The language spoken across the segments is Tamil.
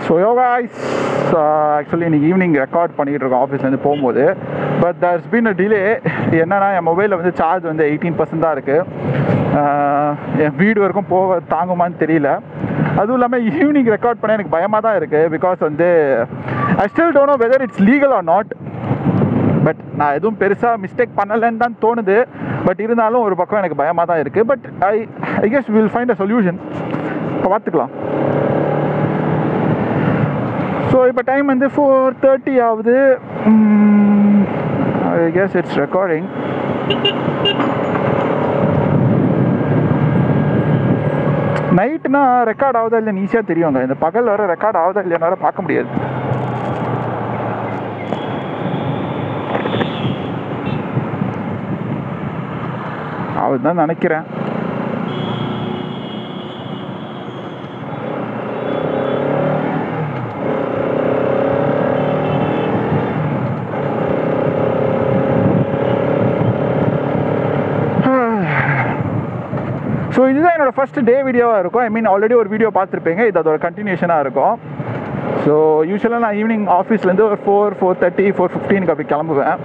ஸோ guys, ஆக்சுவலி இன்றைக்கி ஈவினிங் ரெக்கார்ட் பண்ணிகிட்டு இருக்கோம் ஆஃபீஸ்லேருந்து போகும்போது. But there's been a delay. என்னன்னா என் மொபைலில் வந்து சார்ஜ் வந்து 18% தான் இருக்குது. என் வீடு வரைக்கும் போக தாங்குமான்னு தெரியல. அதுவும் இல்லாமல் ஈவினிங் ரெக்கார்ட் பண்ண எனக்கு பயமாக தான் இருக்குது. பிகாஸ் வந்து I still don't know whether it's legal R not. But நான் எதுவும் பெருசாக மிஸ்டேக் பண்ணலைன்னு தான் தோணுது. பட் இருந்தாலும் ஒரு பக்கம் எனக்கு பயமாக தான் இருக்குது. But I guess will find a solution. இப்போ பார்த்துக்கலாம். ஸோ இப்போ டைம் வந்து 4:30 ஆகுது. I guess it's recording. நைட்டுனா ரெக்கார்ட் ஆகுதா இல்லைன்னு ஈஸியாக தெரியுங்க. இந்த பகல் வர ரெக்கார்ட் ஆகுதா இல்லைன்னு வர பார்க்க முடியாது. அதுதான் நினைக்கிறேன். ஸோ இதுதான் என்னோடய ஃபஸ்ட்டு டே வீடியோவாக இருக்கும். ஐ மீன் ஆல்ரெடி ஒரு வீடியோ பார்த்துருப்பீங்க. இது அதோட கண்டினியூஷனாக இருக்கும். ஸோ யூஸ்வலாக நான் ஈவினிங் ஆஃபீஸ்லேருந்து ஒரு 4:30 4:15 அப்படி கிளம்புவேன்.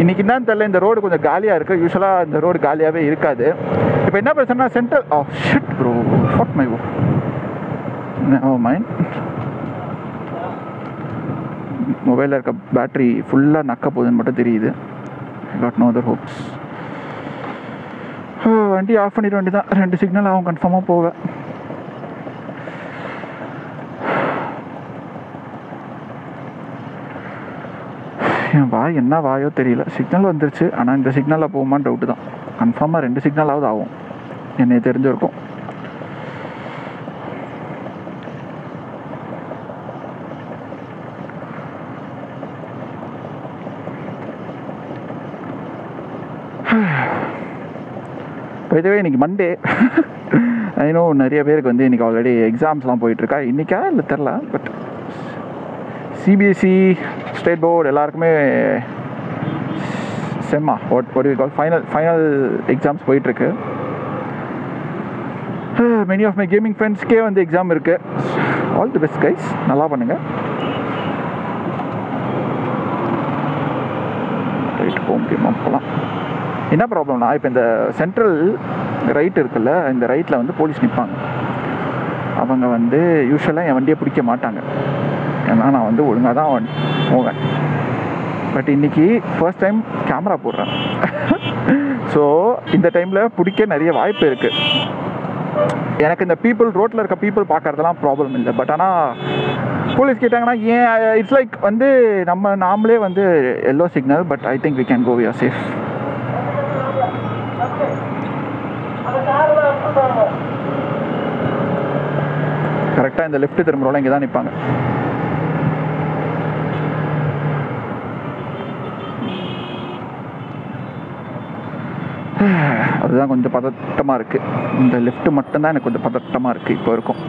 இன்றைக்கி என்னன்னு தெரியல, இந்த ரோடு கொஞ்சம் காலியாக இருக்குது. யூஸ்வலாக இந்த ரோடு காலியாகவே இருக்காது. இப்போ என்ன பிரச்சனைனா central shit bro fuck my mind மொபைலில் இருக்க பேட்ரி ஃபுல்லாக நக்க போகுதுன்னு மட்டும் தெரியுது. God no other hopes. வண்டி ஆஃப் பண்ணிட வேண்டி தான். 2 சிக்னல் ஆகும் கன்ஃபார்மாக போவேன். என் வாய் என்ன வாயோ தெரியல. சிக்னல் வந்துருச்சு, ஆனால் இந்த சிக்னலில் போகுமான்னு டவுட்டு தான். கன்ஃபார்மாக 2 சிக்னலாவது ஆகும் என்னை தெரிஞ்சிருக்கும். இதுவே இன்றைக்கி மண்டே. இன்னும் நிறைய பேருக்கு வந்து இன்றைக்கி ஆல்ரெடி எக்ஸாம்ஸ்லாம் போயிட்டுருக்கா. இன்றைக்கா இல்லை தெரில. பட் சிபிஎஸ்சி ஸ்டேட் போர்டு எல்லாருக்குமே செம்மா ஃபைனல் எக்ஸாம்ஸ் போயிட்டுருக்கு. மெனி ஆஃப் மை கேமிங் ஃப்ரெண்ட்ஸ்க்கே வந்து எக்ஸாம் இருக்குது. ஆல் தி பெஸ்ட் கைஸ், நல்லா பண்ணுங்கள். ரைட் போக முடியுமா போகலாம். என்ன ப்ராப்ளம்னா இப்போ இந்த சென்ட்ரல் ரைட் இருக்குல்ல, இந்த ரைட்டில் வந்து போலீஸ் நிற்பாங்க. அவங்க வந்து யூஸ்வலாக என் வண்டியை பிடிக்க மாட்டாங்க. ஏன்னா நான் வந்து ஒழுங்காக தான் போவேன். பட் இன்றைக்கி ஃபர்ஸ்ட் டைம் கேமரா போடுறேன். ஸோ இந்த டைமில் பிடிக்க நிறைய வாய்ப்பு இருக்குது. எனக்கு இந்த ரோட்டில் இருக்க பீப்புள் பார்க்குறதெல்லாம் ப்ராப்ளம் இல்லை. பட் ஆனால் போலீஸ் கேட்டாங்கன்னா ஏன் இட்ஸ் லைக் வந்து நாமளே வந்து yellow signal. But I think we can go, we are safe. கரெக்டாக இந்த லெஃப்ட் திரும்புறோம்ல இங்கே தான் நிற்பாங்க. அதுதான் கொஞ்சம் பதட்டமாக இருக்குது. இந்த லெஃப்ட் மட்டும்தான் எனக்கு கொஞ்சம் பதட்டமாக இருக்குது இப்போ இருக்கும்.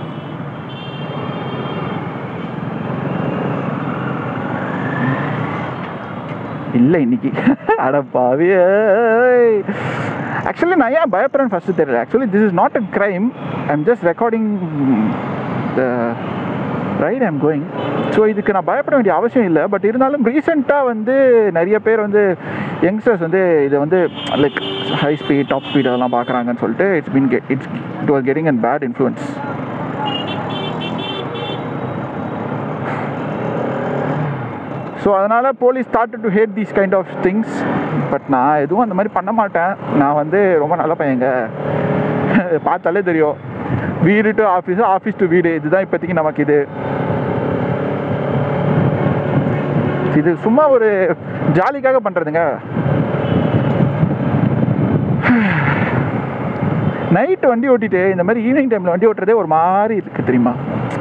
இல்லை இன்னைக்கு அடப்பாவே. ஆக்சுவலி நான் ஏன் பயப்படுறேன்னு ஃபஸ்ட்டு தெரியல. Actually this is not a crime. I am just recording the right I am going. So இதுக்கு நான் பயப்பட வேண்டிய அவசியம் இல்லை. பட் இருந்தாலும் ரீசெண்டாக வந்து நிறைய பேர் வந்து யங்ஸ்டர்ஸ் வந்து இதை வந்து like high speed top speed அதெல்லாம் பார்க்குறாங்கன்னு சொல்லிட்டு it was getting an bad influence. So அதனால் police started to hate these kind of things. But நான் எதுவும் அந்த மாதிரி பண்ண மாட்டேன். நான் வந்து ரொம்ப நல்ல பையங்க, பார்த்தாலே தெரியும். வீடு டு ஆஃபீஸு, ஆஃபீஸ் டு வீடு, இதுதான் இப்போதைக்கு நமக்கு. இது சும்மா ஒரு ஜாலிக்காக பண்ணுறதுங்க. நைட்டு வண்டி ஓட்டிட்டு இந்த மாதிரி ஈவினிங் டைமில் வண்டி ஓட்டுறதே ஒரு மாதிரி இருக்குது தெரியுமா.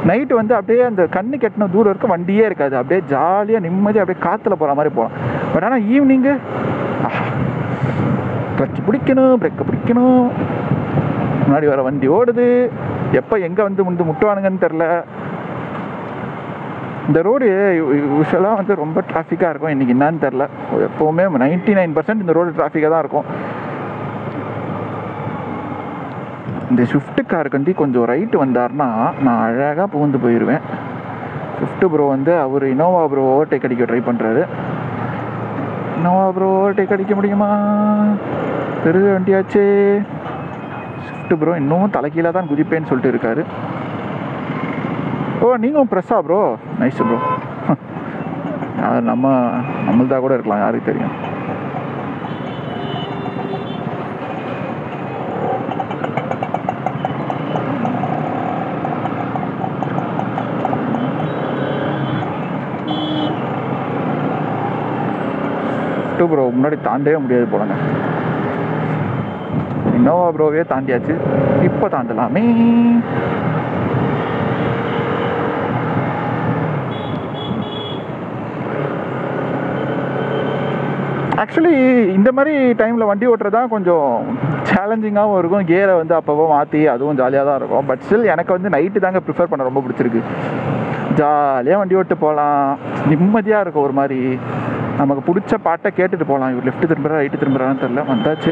நைட்டு வந்து அப்படியே அந்த கண்ணு கெட்டின தூரம் இருக்க வண்டியே இருக்காது. அப்படியே ஜாலியாக நிம்மதியாக அப்படியே காற்றுல போகிற மாதிரி போகலாம். பட் ஆனால் ஈவினிங்கு கிளட்ச் பிடிக்கணும், பிரேக்கை பிடிக்கணும், முன்னாடி வர வண்டி ஓடுது, எப்போ எங்கே வந்து முட்டுவானுங்கன்னு தெரில. இந்த ரோடு யூஸ்வலாக வந்து ரொம்ப டிராஃபிக்காக இருக்கும். இன்றைக்கி என்னான்னு தெரில. எப்போவுமே 99% இந்த ரோடு டிராஃபிக்காக தான் இருக்கும். இந்த ஸ்விஃப்ட் காருக்கு வந்து கொஞ்சம் ரைட்டு வந்தார்னா நான் அழகாக புகுந்து போயிடுவேன். ஸ்விஃப்ட் ப்ரோ வந்து அவர் இனோவா ப்ரோ ஓவர்டேக் அடிக்க ட்ரை பண்ணுறாரு. இனோவா ப்ரோ ஓவர்டேக் அடிக்க முடியுமா? பெரிய வண்டியாச்சு. ஸ்விஃப்ட் ப்ரோ இன்னும் தலைக்கீழாக தான் குதிப்பேன்னு சொல்லிட்டு இருக்காரு. ஓ நீங்களும் ப்ரெஸ்ஸா ப்ரோ? Nice bro. நம்மள்தான் கூட இருக்கலாம், யாருக்கு தெரியும். ப்ரோ முன்னாடி தாண்டவே முடியாது போலங்க. இன்னோவா ப்ரோவே தாண்டியாச்சு, இப்போ தாண்டலாமே. ஆக்சுவலி இந்த மாதிரி டைமில் வண்டி ஓட்டுறது தான் கொஞ்சம் சேலஞ்சிங்காகவும் இருக்கும். கியரை வந்து அப்பப்போ மாற்றி அதுவும் ஜாலியாக தான் இருக்கும். பட் ஸ்டில் எனக்கு வந்து நைட்டு தாங்க ப்ரிஃபர் பண்ண ரொம்ப பிடிச்சிருக்கு. ஜாலியாக வண்டி ஓட்டு போகலாம், நிம்மதியாக இருக்கும். ஒரு மாதிரி நமக்கு பிடிச்ச பாட்டை கேட்டுட்டு போகலாம். இவர் லெஃப்ட் திரும்புறா ரைட்டு திரும்புறான்னு தெரில. வந்தாச்சு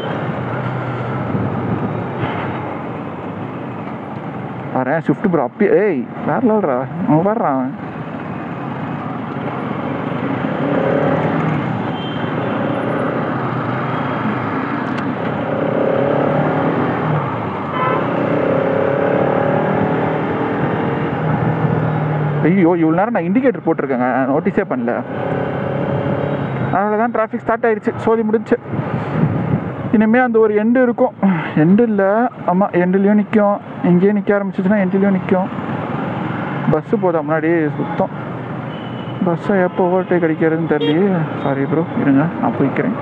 வரேன். ஸ்விஃப்ட் ப்ரோ அப்பயே ஏய் வேற லெவல்ரா, அவன் வர்றான். ஐயோ இவ்வளோ நேரம் நான் இண்டிகேட்டர் போட்டிருக்கேங்க, நோட்டீஸே பண்ணல. அதனால தான் டிராஃபிக் ஸ்டார்ட் ஆகிடுச்சு. சோதி முடிச்சு. இனிமேல் அந்த ஒரு எண்டு இருக்கும். எண்டு இல்லை, ஆமாம் எண்டுலேயும் நிற்கும். எங்கேயும் நிற்க ஆரம்பிச்சிச்சுன்னா எண்டுலேயும் நிற்கும். பஸ்ஸு போதா முன்னாடி சுத்தம். பஸ்ஸை எப்போ ஓவர்டேக் அடிக்கிறதுன்னு தெரியலையே. சாரி ப்ரோ, இருங்க நான் போய்க்கிறேன்.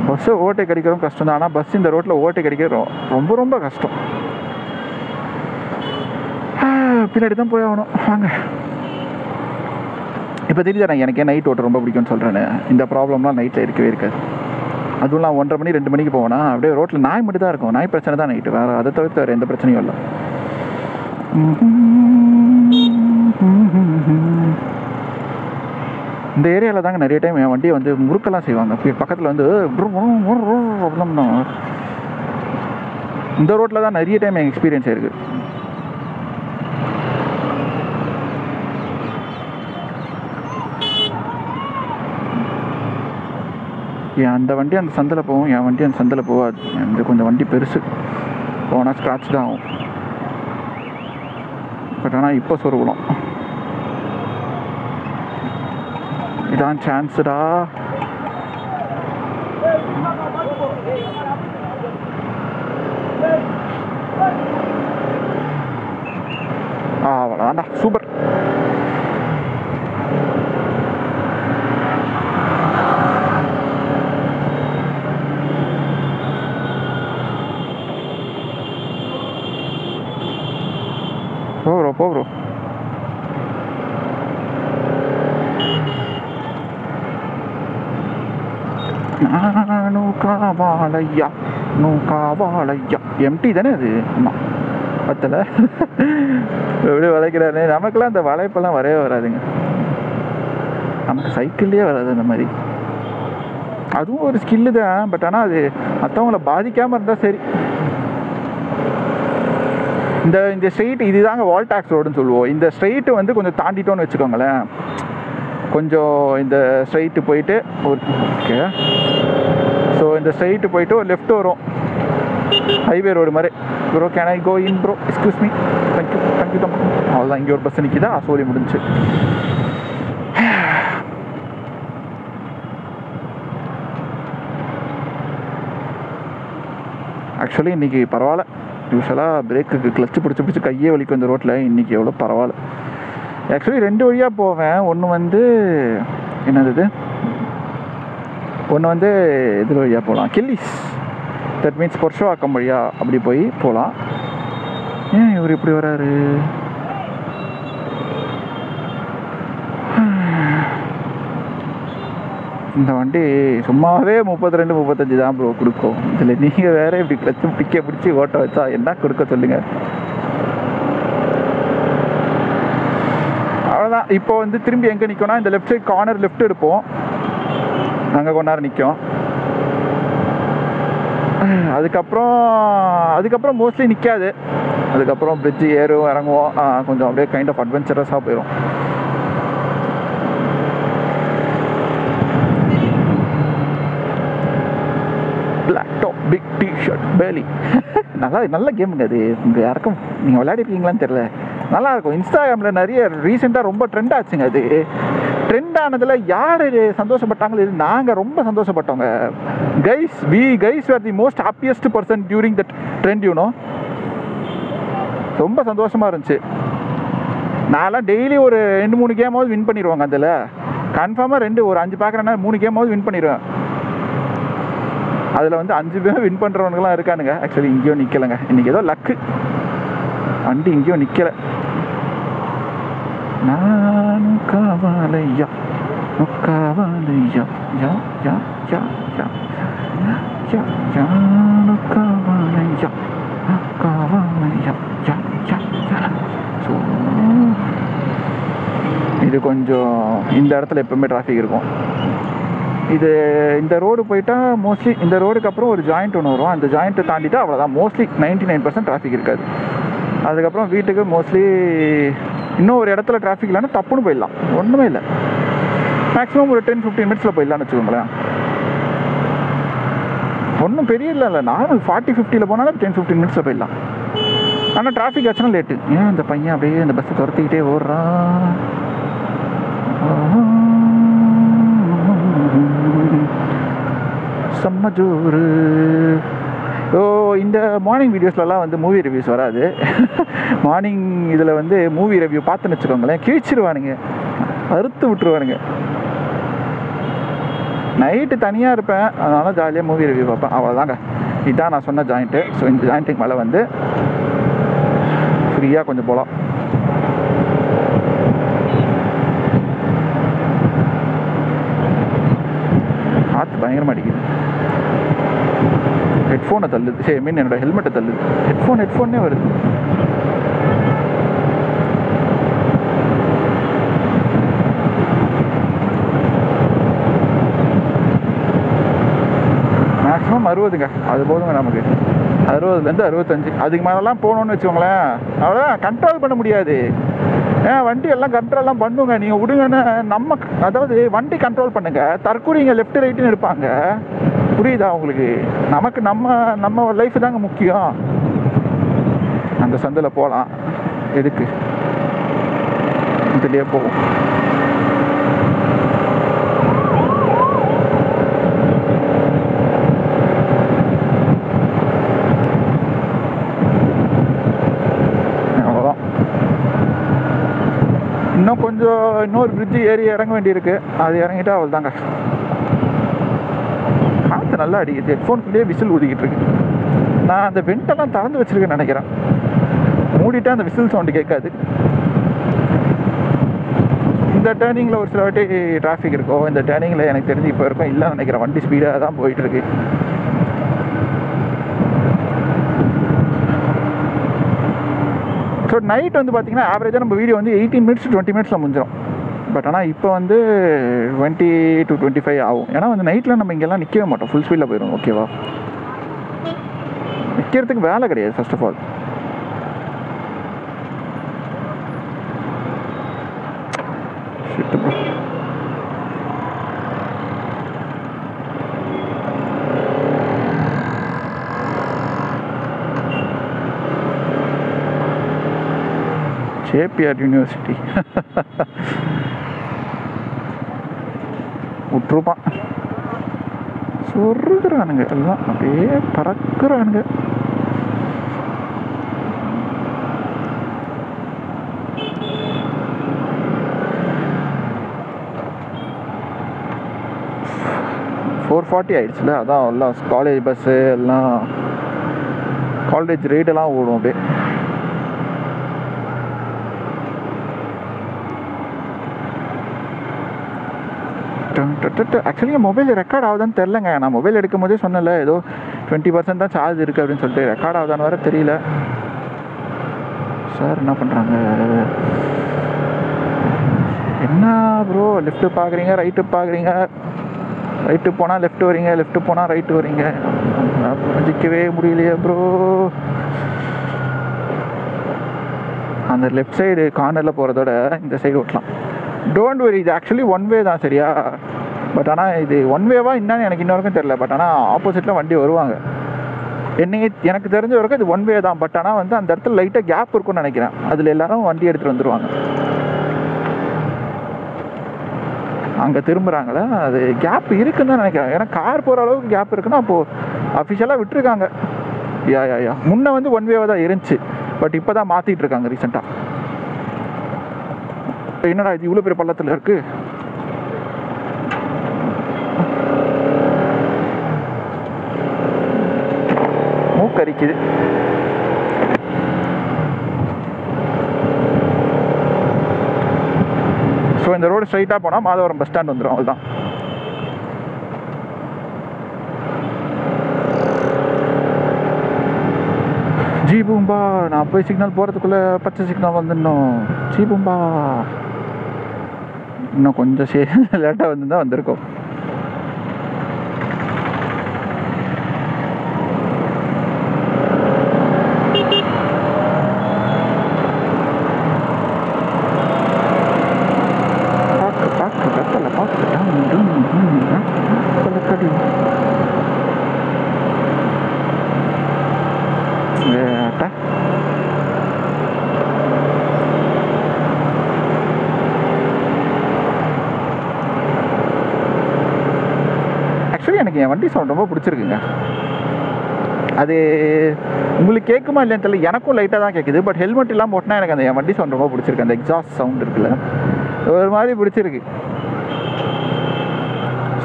பஸ்ஸை ஓவர்டேக் அடிக்கிறதும் கஷ்டம் தான். ஆனால் பஸ் இந்த ரோட்டில் ஓவர்டேக் அடிக்கிறது ரொம்ப ரொம்ப கஷ்டம். பின்னாடி தான் போய் ஆகணும். வாங்க. இப்போ தெரியுதா நான் எனக்கே நைட் ஓட்ட ரொம்ப பிடிக்கும்னு சொல்கிறேன்னு. இந்த ப்ராப்ளம்லாம் நைட்டில் இருக்கவே இருக்காது. அதுவும் நான் 1:30 மணி 2 மணிக்கு போவேன்னா அப்படியே ரோட்டில் நாய் மட்டும் தான் இருக்கும். நாய் பிரச்சனை தான் நைட்டு, வேறு அதை தவிர்த்து வேறு எந்த பிரச்சனையும் இல்லை. இந்த ஏரியாவில் தாங்க நிறைய டைம் என் வண்டியை வந்து முறுக்கெல்லாம் செய்வாங்க. பக்கத்தில் வந்து இந்த ரோட்டில் தான் நிறைய டைம் என் எக்ஸ்பீரியன்ஸ் ஆயிருக்கு. அந்த வண்டி அந்த சந்தில் போகும், என் வண்டி அந்த சந்தில் போகாது. இந்த கொஞ்சம் வண்டி பெருசு, போனால் ஸ்க்ராட்ச் தான் ஆகும். பட் ஆனால் இப்போ சொருகலாம். இதான் சான்ஸுடா. அவ்வளோதான்டா, சூப்பர். போ ப்ரோ. நூக்காவாளையா நூக்காவாளையா எம்டி தானே அது? ஆமாம், பத்தலை. எப்படி வளைக்கிறாரு. நமக்கெல்லாம் அந்த வளைப்பெல்லாம் வரவே வராதுங்க. நமக்கு சைக்கிள்லேயே வராது அந்த மாதிரி. அதுவும் ஒரு ஸ்கில்லு தான். பட் ஆனால் அது மற்றவங்கள பாதிக்காமல் இருந்தால் சரி. இந்த ஸ்ட்ரெயிட் இதுதாங்க வால் டாக்ஸ் ரோடுன்னு சொல்லுவோம். இந்த ஸ்ட்ரெயிட்டு வந்து கொஞ்சம் தாண்டிட்டோன்னு வச்சுக்கோங்களேன். கொஞ்சம் இந்த ஸ்ட்ரெயிட்டு போயிட்டு ஓகே. ஸோ இந்த ஸ்ட்ரெயிட்டு போயிட்டு ஒரு லெஃப்ட் வரும், ஹைவே ரோடு மாதிரி. Bro can I go in bro? Excuse me. Thank you thank you தான். அவ்வளோதான், இங்கே ஒரு பஸ் நிற்கிதா, சொல்லி முடிஞ்சு. ஆக்சுவலி இன்றைக்கி பரவாயில்ல. யூஸ்வலாக பிரேக்குக்கு கிளச்சு பிடிச்சி கையே வலிக்கும் இந்த ரோட்டில். இன்றைக்கி எவ்வளோ பரவாயில்ல. ஆக்சுவலி 2 வழியாக போவேன். ஒன்று வந்து என்னது, ஒன்று வந்து இதில் வழியாக போகலாம், கில்லிஸ். தட் மீன்ஸ் பொர்ஷோவாக்கம் வழியாக அப்படி போகலாம். ஏன் இவர் இப்படி வராரு? இந்த வண்டி சும்மாவே 32 35 தான் ப்ரோ கொடுக்கும். இதில் நீங்கள் வேறு இப்படி கிளச்சு பிடிச்சி ஓட்ட வச்சா என்ன கொடுக்க சொல்லுங்கள். அவ்வளோதான். இப்போ வந்து திரும்பி எங்கே நிற்கணும்னா இந்த லெஃப்ட் சைட் கார்னர் லெஃப்ட் எடுப்போம், அங்கே கொஞ்ச நேரம் நிற்கும். அதுக்கப்புறம் மோஸ்ட்லி நிற்காது. அதுக்கப்புறம் பிரிட்ஜு ஏறும் இறங்குவோம், கொஞ்சம் அப்படியே கைண்ட் ஆஃப் அட்வென்ச்சரஸாக போயிடும். Black top big T shirt Bali நல்ல கேமுங்க அது. உங்கள் யாருக்கும் நீங்கள் விளையாடிருக்கீங்களான்னு தெரியல, நல்லாயிருக்கும். இன்ஸ்டாகிராமில் நிறைய ரீசெண்டாக ரொம்ப ட்ரெண்ட் ஆச்சுங்க. அது ட்ரெண்ட் ஆனதில் யார் சந்தோஷப்பட்டாங்களோ இது நாங்கள் ரொம்ப சந்தோஷப்பட்டோங்க. Guys are the most happiest person during that trend, you know. ரொம்ப சந்தோஷமாக இருந்துச்சு. நான்லாம் டெய்லி ஒரு 2-3 கேமாவது வின் பண்ணிடுவாங்க. அதில் கன்ஃபார்மாக ஒரு 5 பார்க்குறேன்னா 3 கேமாவது வின் பண்ணிடுவேன். அதில் வந்து 5 பேரும் வின் பண்ணுறவனுங்களாம் இருக்கானுங்க. ஆக்சுவலி இங்கேயும் நிற்கலைங்க, இன்றைக்கி ஏதோ லக்கு, வண்டி இங்கேயும் நிற்கலை. நானும் காவாலையா காவாலையா யா யா யா யா யா யானு காவாலையா காவாலையா யா யா யா. ஸோ இது கொஞ்சம் இந்த இடத்துல எப்பவுமே டிராஃபிக் இருக்கும். இந்த ரோடு போயிட்டா மோஸ்ட்லி இந்த ரோடுக்கு அப்புறம் ஒரு ஜாயிண்ட் ஒன்று வரும். அந்த ஜாயிண்ட்டை தாண்டிட்டு அவ்வளோதான், மோஸ்ட்லி 99% டிராஃபிக் இருக்காது. அதுக்கப்புறம் வீட்டுக்கு மோஸ்ட்லி இன்னும் ஒரு இடத்துல டிராஃபிக் இல்லைன்னா தப்புன்னு போயிடலாம், ஒன்றுமே இல்லை. மேக்ஸிமம் ஒரு 10-15 மினிட்ஸில் போயிடலான்னு வச்சுக்கோங்களேன். ஒன்றும் பெரிய இல்லை, நார்மல் 40-50 போனாலும் 10-15 மினிட்ஸில் போயிடலாம். ஆனால் டிராஃபிக் ஆச்சுன்னா லேட்டு. ஏன் இந்த பையன் அப்படியே அந்த பஸ்ஸை துரத்திக்கிட்டே ஓடுறான். செம்ம ஜோரு. இந்த மார்னிங் வீடியோஸ்லலாம் வந்து மூவி ரிவ்யூஸ் வராது. மார்னிங் இதில் வந்து மூவி ரிவ்யூ பார்த்துன்னு வச்சுக்கோங்களேன், கிழிச்சிருவானுங்க, அறுத்து விட்டுருவானுங்க. நைட்டு தனியாக இருப்பேன், அதனால் ஜாலியாக மூவி ரிவ்யூ பார்ப்பேன், அவ்வளோதாங்க. இதுதான் நான் சொன்ன ஜாயிண்ட்டு. ஸோ இந்த ஜாயிண்ட்டுக்கு மேலே வந்து ஃப்ரீயாக கொஞ்சம் போகலாம். காற்று பயங்கரமாக அடிக்குது. ஹெட்ஃபோனை தள்ளுது, சரி மீன் என்னோட ஹெல்மெட்டை தள்ளுது. ஹெட்ஃபோன்னே வருது. மேக்ஸிமம் 60ங்க, அது போதுங்க நமக்கு. 60லேருந்து 65, அதுக்கு மேலெலாம் போகணுன்னு வச்சுக்கோங்களேன், அவ்வளோதான், கண்ட்ரோல் பண்ண முடியாது. வண்டி எல்லாம் கண்ட்ரோல்லாம் பண்ணுங்க, நீங்கள் விடுங்கன்னு நம்ம, அதாவது வண்டி கண்ட்ரோல் பண்ணுங்க, தற்கூரிங்க லெஃப்ட் ரைட்டுன்னு இருப்பாங்க, புரியுதா உங்களுக்கு? நமக்கு நம்ம லைஃப் தாங்க முக்கியம். அந்த சந்தில் போகலாம், எதுக்கு இதுலேயே போகும். அவ்வளோதான். இன்னொரு பிரிட்ஜு ஏறி இறங்க வேண்டியிருக்கு, அது இறங்கிட்டா அவள் தாங்க. காற்று நல்லா அடிக்குது, ஹெட்ஃபோனுக்குள்ளேயே விசில் ஊதிக்கிட்டு இருக்கு. நான் அந்த வெண்டெல்லாம் திறந்து வச்சிருக்கேன்னு நினைக்கிறேன், மூடிட்டா அந்த விசில் சவுண்டு கேட்காது. இந்த டேர்னிங்கில் ஒரு சில வாட்டி டிராஃபிக் இருக்கும், இந்த டேர்னிங்கில் எனக்கு தெரிஞ்சு இப்போ இருக்கும் இல்லைன்னு நினைக்கிறேன். வண்டி ஸ்பீடாக தான் போயிட்டுருக்கு. ஸோ நைட் வந்து பார்த்திங்கன்னா ஆவரேஜாக நம்ம வீடியோ வந்து 18 minutes to 20 minutes முடிஞ்சிடும். பட் ஆனால் இப்போ வந்து 20 to 25 ஆகும். ஏன்னா வந்து நைட்டில் நம்ம இங்கெல்லாம் நிற்கவே மாட்டோம், ஃபுல் ஸ்பீடில் போயிடும். ஓகேவா? நிற்கிறதுக்கு வேலை கிடையாது ஃபர்ஸ்ட் ஆஃப் ஆல். சேப்பியார் யூனிவர்சிட்டி விட்டுருப்பான். சொருகிறானுங்க எல்லாம், அப்படியே பறக்குறானுங்க. $440 ஆயிடுச்சுல, அதான் எல்லாம் காலேஜ் பஸ்ஸு எல்லாம் காலேஜ் ரைடெல்லாம் ஓடும் அப்படியே. ஆக்சுவலி என் மொபைல் ரெக்கார்ட் ஆகுதான்னு தெரிலங்க. நான் மொபைல் எடுக்கும் போதே சொன்னல, ஏதோ 20% தான் சார்ஜ் இருக்குது அப்படின்னு சொல்லிட்டு, ரெக்கார்ட் ஆகுதான்னு வர தெரியல. சார் என்ன பண்ணுறாங்க? என்ன ப்ரோ, லெஃப்ட்டு பார்க்குறீங்க ரைட்டு பார்க்குறீங்க, ரைட்டு போனால் லெஃப்ட் வரீங்க, லெஃப்ட் போனால் ரைட்டு வரீங்க. புரிஞ்சிக்கவே முடியலையே ப்ரோ. அந்த லெஃப்ட் சைடு கார்னரில் போகிறதோட இந்த சைடு ஓட்டலாம். டோன்ட் வரி, இது ஆக்சுவலி ஒன் வே தான் சரியா. பட் ஆனால் இது ஒன் வேவா என்னன்னு எனக்கு இன்ன வரைக்கும் தெரில. பட் ஆனால் ஆப்போசிட்டில் வண்டி வருவாங்க. எனக்கு தெரிஞ்ச வரைக்கும் இது ஒன் வே தான். பட் ஆனால் வந்து அந்த இடத்துல லைட்டாக கேப் இருக்கும்னு நினைக்கிறேன். அதில் எல்லாரும் வண்டி எடுத்துகிட்டு வந்துடுவாங்க. அங்கே திரும்புகிறாங்களே, அது கேப் இருக்குன்னு தான் நினைக்கிறேன். ஏன்னா கார் போகிற அளவுக்கு கேப் இருக்குன்னா அப்போது அஃபிஷியலாக விட்டுருக்காங்க. யா முன்ன வந்து ஒன் வேவாக தான் இருந்துச்சு. பட் இப்போ தான் மாற்றிட்டு இருக்காங்க ரீசெண்டாக. என்னடா இது இவ்வளோ பெரிய பள்ளத்தில் இருக்குது. மூக்கரிக்குது. ஸோ இந்த ரோடு ஸ்ட்ரைட்டாக போனால் மாதவரம் பஸ் ஸ்டாண்ட் வந்துடும். அவ்வளோதான். ஜி பூம்பா, நான் போய் சிக்னல் போகிறதுக்குள்ளே பச்சை சிக்னல் வந்துடணும். ஜி பூம்பா இன்னும் கொஞ்சம் லேட்டாக வந்து தான் வந்திருக்கோம். ஆக்சுவலி எனக்கு என் வண்டி சவுண்ட் ரொம்ப பிடிச்சிருக்குங்க. அது உங்களுக்கு கேட்குமா இல்லைன்னு தெரியல, எனக்கும் லைட்டாக தான் கேட்குது. பட் ஹெல்மெட் இல்லாமல் ஓட்டினா எனக்கு அந்த என் வண்டி சவுண்ட் ரொம்ப பிடிச்சிருக்கு. அந்த எக்ஸாஸ்ட் சவுண்ட் இருக்குல்ல, ஒரு மாதிரி பிடிச்சிருக்கு.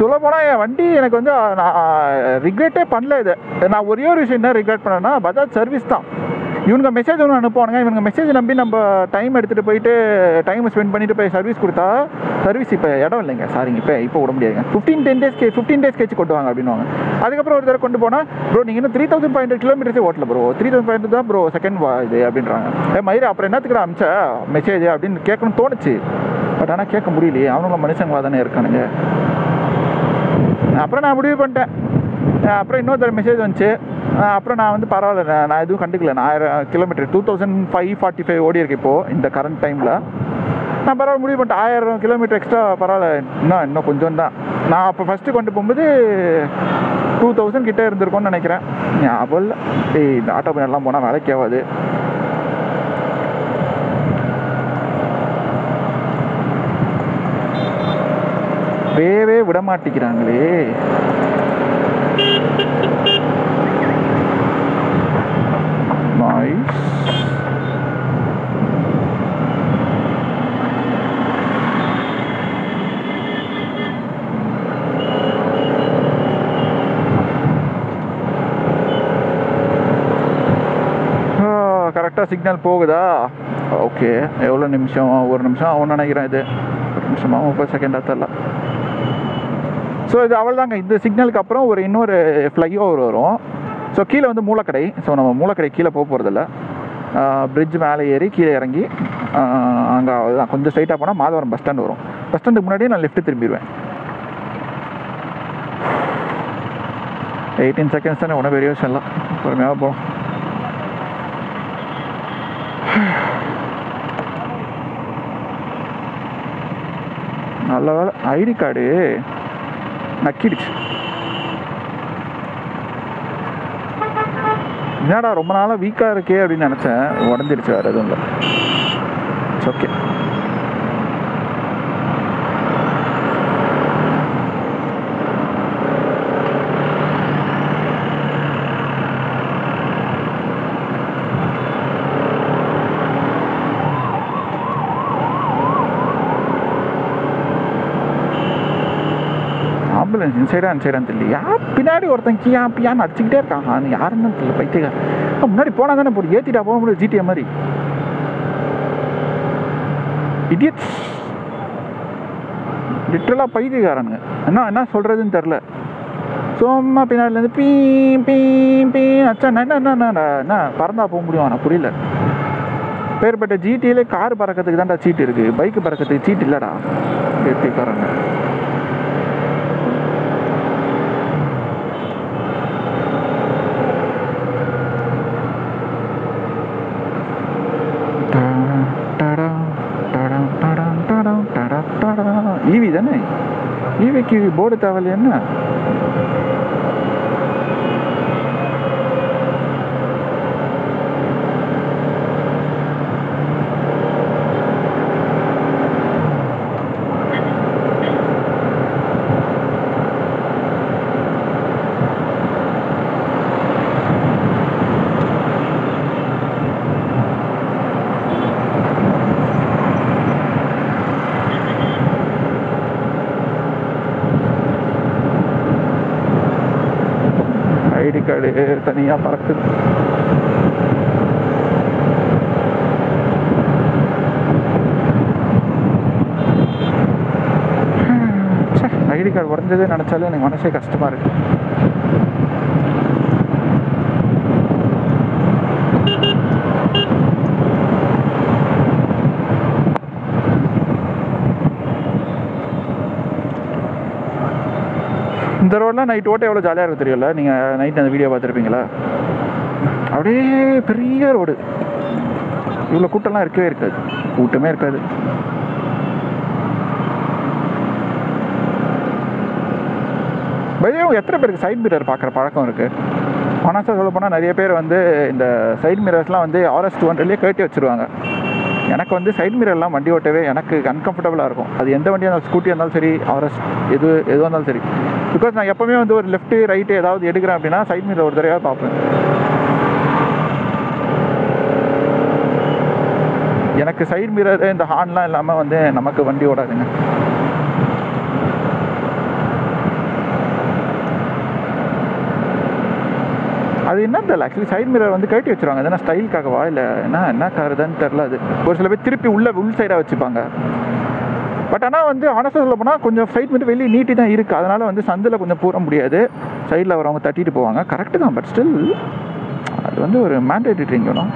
சொல்ல போனால் என் வண்டி எனக்கு வந்து நான் ரிக்ரெட்டே பண்ணல. இதை நான் ஒரே ஒரு விஷயம் என்ன ரிக்ரெட் பண்ணேன்னா, பஜாஜ் சர்வீஸ் தான். இவங்க மெசேஜ் ஒன்று அனுப்புவானுங்க. இவங்க மெசேஜ் நம்பி நம்ம டைம் எடுத்துகிட்டு போயிட்டு டைம் ஸ்பெண்ட் பண்ணிட்டு போய் சர்வீஸ் கொடுத்தா, சர்வீஸ் இப்போ இடம் இல்லைங்க, சாரிங்க, இப்போ விட முடியாதுங்க. 15 days கழிச்சு கொண்டு வாங்க அப்படின்வாங்க. அதுக்கப்புறம் ஒரு தடவை கொண்டு போனால், ப்ரோ நீங்கள் இன்னும் 3500 கிலோமீட்டர்ஸே ஓட்டல ப்ரோ, 3500 தான் ப்ரோ செகண்ட் இது அப்படின்றாங்க. மயிறு அப்புறம் என்னத்துக்கு அமிச்சா மெசேஜ் அப்படின்னு கேட்கணும்னு தோணுச்சு. பட் ஆனால் கேட்க முடியலையே, அவனுங்க மனுஷங்களா தானே இருக்கானுங்க. அப்புறம் நான் முடிவு பண்ணிட்டேன். அப்புறம் இன்னொரு தடவை மெசேஜ் வந்துச்சு. அப்புறம் நான் வந்து பரவாயில்ல, நான் எதுவும் கண்டுக்கல. நான் 1000 கிலோமீட்டர் 2545 ஓடி இருக்கு இப்போது இந்த கரண்ட் டைமில். நான் பரவாயில்ல முடிவு பண்ணிட்டேன், 1000 கிலோமீட்டர் எக்ஸ்ட்ரா பரவாயில்ல, இன்னும் கொஞ்சம் தான். நான் அப்போ ஃபஸ்ட்டு கொண்டு போகும்போது 2000 கிட்டே இருந்திருக்கோன்னு நினைக்கிறேன். ஞாபகம் இல்லை. இந்த ஆட்டோ பையன்லாம் போனால் வேலைக்கு ஆகாது. வேவே விட மாட்டேங்கிறாங்களே. நைஸ். கரெக்டாக சிக்னல் போகுதா? ஓகே. எவ்வளோ நிமிஷம்? ஒரு நிமிஷம் ஆகும்னு நினைக்கிறேன். இது ஒரு நிமிஷமாக 30 செகண்டாக தெரியல. ஸோ இது அவ்வளோதாங்க. இந்த சிக்னலுக்கு அப்புறம் இன்னொரு ஃப்ளைஓவர் வரும். ஸோ கீழே வந்து மூலக்கடை. ஸோ நம்ம மூலக்கடை கீழே போக போகிறதில்ல. பிரிட்ஜ் மேலே ஏறி கீழே இறங்கி அங்கே அதுதான் கொஞ்சம் ஸ்ட்ரைட்டாக போனால் மாதவரம் பஸ் ஸ்டாண்ட் வரும். பஸ் ஸ்டாண்டுக்கு முன்னாடியே நான் லெஃப்ட்டு திரும்பிடுவேன். 18 செகண்ட்ஸ் தானே, ஒன்றும் பெரிய விஷயம் இல்லை. பொறுமையாக போகும். நல்ல வேலை ஐடி கார்டு நக்கிடுச்சு. என்னடா ரொம்ப நாளாக வீக்காக இருக்கே அப்படின்னு நினச்சேன். உடஞ்சிருச்சு, வேறு எதுவும் இல்லை. ஓகே. ஆம்புலன்ஸ் இன்சைடா அன்சைடான்னு தெரியல. யார் பின்னாடி ஒருத்தன் பியான்னு அடிச்சுக்கிட்டே இருக்கான். யாருன்னு தான் தெரியல. பைத்தியக்கார முன்னாடி போனால் தானே போட்டு ஏற்றிட்டா போக முடியும். ஜிடிஏ மாதிரி இடியட்ஸ், லிட்டரலாக பைத்தியக்காரனுங்க. என்ன சொல்கிறதுன்னு தெரில. சும்மா பின்னாடிலேருந்து பீ பீ பீ அச்சா என்ன பறந்தா போக முடியும். ஆனால் புரியல. பேர்பட்ட ஜிடிஏல கார் பறக்கிறதுக்கு தான்டா சீட்டு இருக்குது, பைக்கு பறக்கிறதுக்கு சீட்டு இல்லைடா. பைத்தியக்காரங்க. ஈவிக்கு போர்டு தேவையில்ல என்ன? ஐடி கார்டு தனியாக பறக்குது. ஐடி கார்டு உடஞ்சதே நினச்சாலும் எனக்கு மனசே கஷ்டமாக இருக்கு. இந்த ரோடெலாம் நைட் ஓட்ட எவ்வளோ ஜாலியாக இருக்கும் தெரியல. நீங்கள் நைட் அந்த வீடியோ பார்த்துருப்பீங்களா? அப்படியே பெரிய ரோடு, இவ்வளோ கூட்டம்லாம் இருக்கவே இருக்காது, கூட்டமே இருக்காது. பையன் எத்தனை பேருக்கு சைட் மிரர் பார்க்குற பழக்கம் இருக்குது? ஆனாஸாக சொல்ல போனால் நிறைய பேர் வந்து இந்த சைட் மிரர்ஸ்லாம் வந்து RS 200லேயே கட்டி வச்சுருவாங்க. எனக்கு வந்து சைட் மிரர்லாம் வண்டி ஓட்டவே எனக்கு அன்கம்ஃபர்டபுளாக இருக்கும். அது எந்த வண்டியாக இருந்தாலும், ஸ்கூட்டியாக இருந்தாலும் சரி, RS எதுவாக இருந்தாலும் சரி. பிகாஸ் நான் எப்போவுமே வந்து ஒரு லெஃப்ட்டு ரைட்டு ஏதாவது எடுக்கிறேன் அப்படின்னா சைட் மிரர் ஒரு தடவையாக பார்ப்பேன். எனக்கு சைட் மிரர் இந்த ஹார்ன்லாம் இல்லாமல் வந்து நமக்கு வண்டி ஓடாதுங்க. அது என்ன தெரியல, ஆக்சுவலி சைட் மிரர் வந்து கட்டி வச்சுருவாங்க. அதனால் ஸ்டைலுக்காகவா இல்லை என்ன காருதான்னு தெரில. அது ஒரு சில பேர் திருப்பி உள் சைடாக வச்சுப்பாங்க. பட் ஆனால் வந்து ஆனஸ்டாக சொல்ல போனால் கொஞ்சம் சைட் மிரர் வெளியே நீட்டி தான் இருக்குது. அதனால் வந்து சந்தில் கொஞ்சம் பூர முடியாது, சைடில் வரவங்க தட்டிட்டு போவாங்க. கரெக்டு தான், பட் ஸ்டில் அது வந்து ஒரு மேண்டேட்டரி ட்ரிங் வேணும்.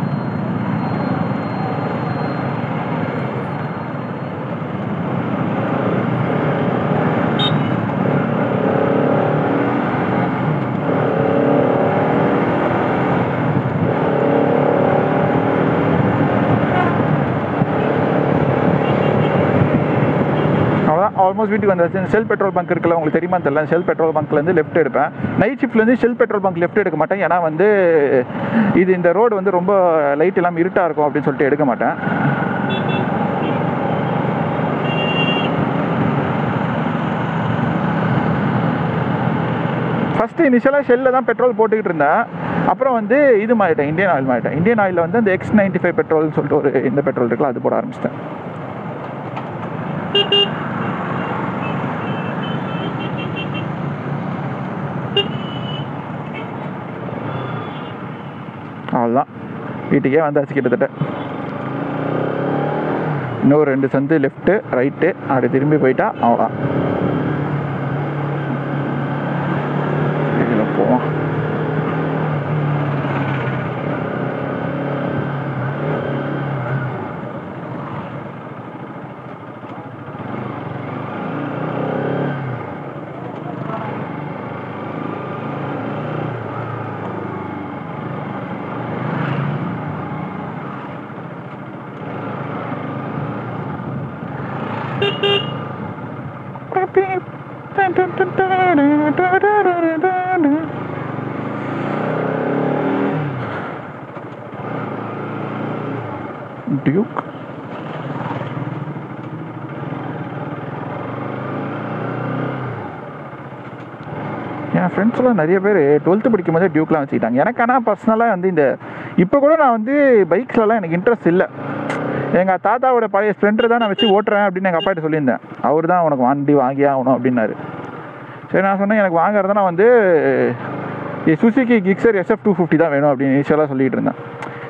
ஆல்மோஸ்ட் வீட்டுக்கு வந்தாச்சு. ஷெல் பெட்ரோல் பங்க் இருக்குல்ல, உங்களுக்கு தெரியுமா தெரியல. ஷெல் பெட்ரோல் பங்க்லேருந்து லெஃப்ட் எடுப்பேன். நைட் ஷிஃப்ட்லேருந்து ஷெல் பெட்ரோல் பங்க் லெஃப்ட் எடுக்க மாட்டேன். ஏன்னா வந்து இது இந்த ரோடு வந்து ரொம்ப லைட் எல்லாம் இருட்டாக இருக்கும் அப்படின்னு சொல்லிட்டு எடுக்க மாட்டேன். ஃபஸ்ட்டு இனிஷியலாக ஷெல்லில் தான் பெட்ரோல் போட்டுக்கிட்டு இருந்தேன். அப்புறம் வந்து இது மாறிட்டேன், இந்தியன் ஆயில் மாறிட்டேன். இந்தியன் ஆயிலில் வந்து அந்த X95 பெட்ரோல்னு சொல்லிட்டு ஒரு இந்த பெட்ரோல் இருக்குல்ல, அது போட ஆரம்பிச்சிட்டேன். அவ்வளோதான், வீட்டுக்கே வந்தாச்சு கிட்டத்தட்ட. இன்னொரு 2 சந்து லெஃப்ட்டு ரைட்டு அப்படி திரும்பி போயிட்டா அவ்வளோதான். இதில் போவோம். டியூக் என் ஃப்ரெண்ட்ஸ்லாம் நிறைய பேர் 12th படிக்கும் போதே டியூக்லாம் வச்சுக்கிட்டாங்க. எனக்கு ஆனால் பர்சனலாக வந்து இந்த இப்போ கூட நான் வந்து பைக்ஸ்லலாம் எனக்கு இன்ட்ரெஸ்ட் இல்லை. எங்கள் தாத்தாவோட பழைய ஸ்ப்ளெண்டர் தான் நான் வச்சு ஓட்டுறேன் அப்படின்னு எங்கள் அப்பாட்ட சொல்லியிருந்தேன். அவர் தான் உனக்கு வண்டி வாங்கி ஆகணும் அப்படின்னாரு. சரி, நான் சொன்னேன் எனக்கு வாங்குறதுனா வந்து சுசுகி கிக்ஸர் SF 250 தான் வேணும் அப்படின்னு இனிஷியலாக சொல்லிகிட்டு இருந்தேன்.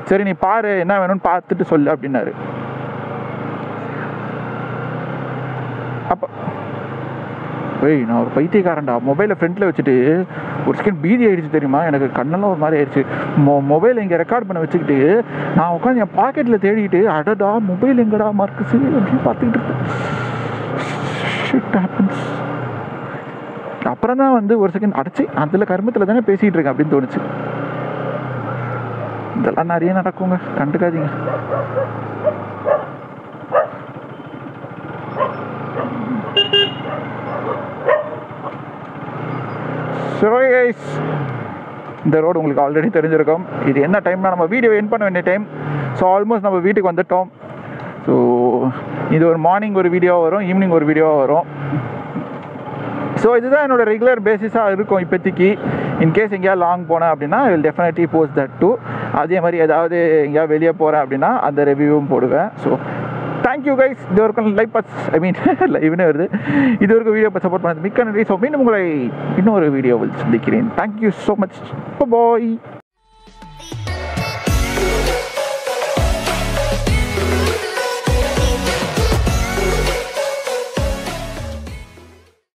சரி நீ பாரு என்ன வேணும்னு பார்த்துட்டு சொல்லு அப்படின்னாரு. அப்போ நான் ஒரு பைத்தியக்காரன்டா, மொபைலை ஃப்ரெண்டில் வச்சுட்டு ஒரு செகண்ட் பீதி ஆகிடுச்சு தெரியுமா. எனக்கு கண்ணெல்லாம் ஒரு மாதிரி ஆயிடுச்சு. மொபைல் இங்கே ரெக்கார்ட் பண்ண வச்சுக்கிட்டு நான் உட்காந்து என் பாக்கெட்டில் தேடிக்கிட்டு அடடா மொபைல் எங்கடா மார்க்குச்சு அப்படின்னு பார்த்துக்கிட்டு இருக்கேன். அப்புறம் தான் வந்து ஒரு செகண்ட் அடைச்சி அதில் கர்மத்தில் தானே பேசிகிட்டு இருக்கேன் அப்படின்னு தோணுச்சு. இதெல்லாம் நிறைய நடக்குங்க, கண்டுக்காதீங்க. ஸோ கைஸ், இந்த ரோடு உங்களுக்கு ஆல்ரெடி தெரிஞ்சிருக்கும். இது என்ன டைம்னா நம்ம வீடியோ எண்ட் பண்ண வேண்டிய டைம். ஸோ ஆல்மோஸ்ட் நம்ம வீட்டுக்கு வந்துட்டோம். ஸோ இது ஒரு மார்னிங் ஒரு வீடியோ வரும், ஈவினிங் ஒரு வீடியோ வரும். ஸோ இதுதான் என்னோடய ரெகுலர் பேசிஸாக இருக்கும் இப்போதைக்கு. இன்கேஸ் எங்கேயாவது லாங் போனேன் அப்படின்னா I will definitely post that too. அதே மாதிரி ஏதாவது எங்கேயாவது வெளியே போகிறேன் அப்படின்னா அந்த ரிவ்யூவும் போடுவேன். So thank you guys. இது வரைக்கும் லைவ் பார்த்து லைவ்னே வருது. இது வரைக்கும் வீடியோ பார்த்து சப்போர்ட் பண்ணது மிக்க நன்றி. ஸோ மீண்டும் உங்களை இன்னொரு வீடியோவில் சந்திக்கிறேன். Thank you so much. பாய்.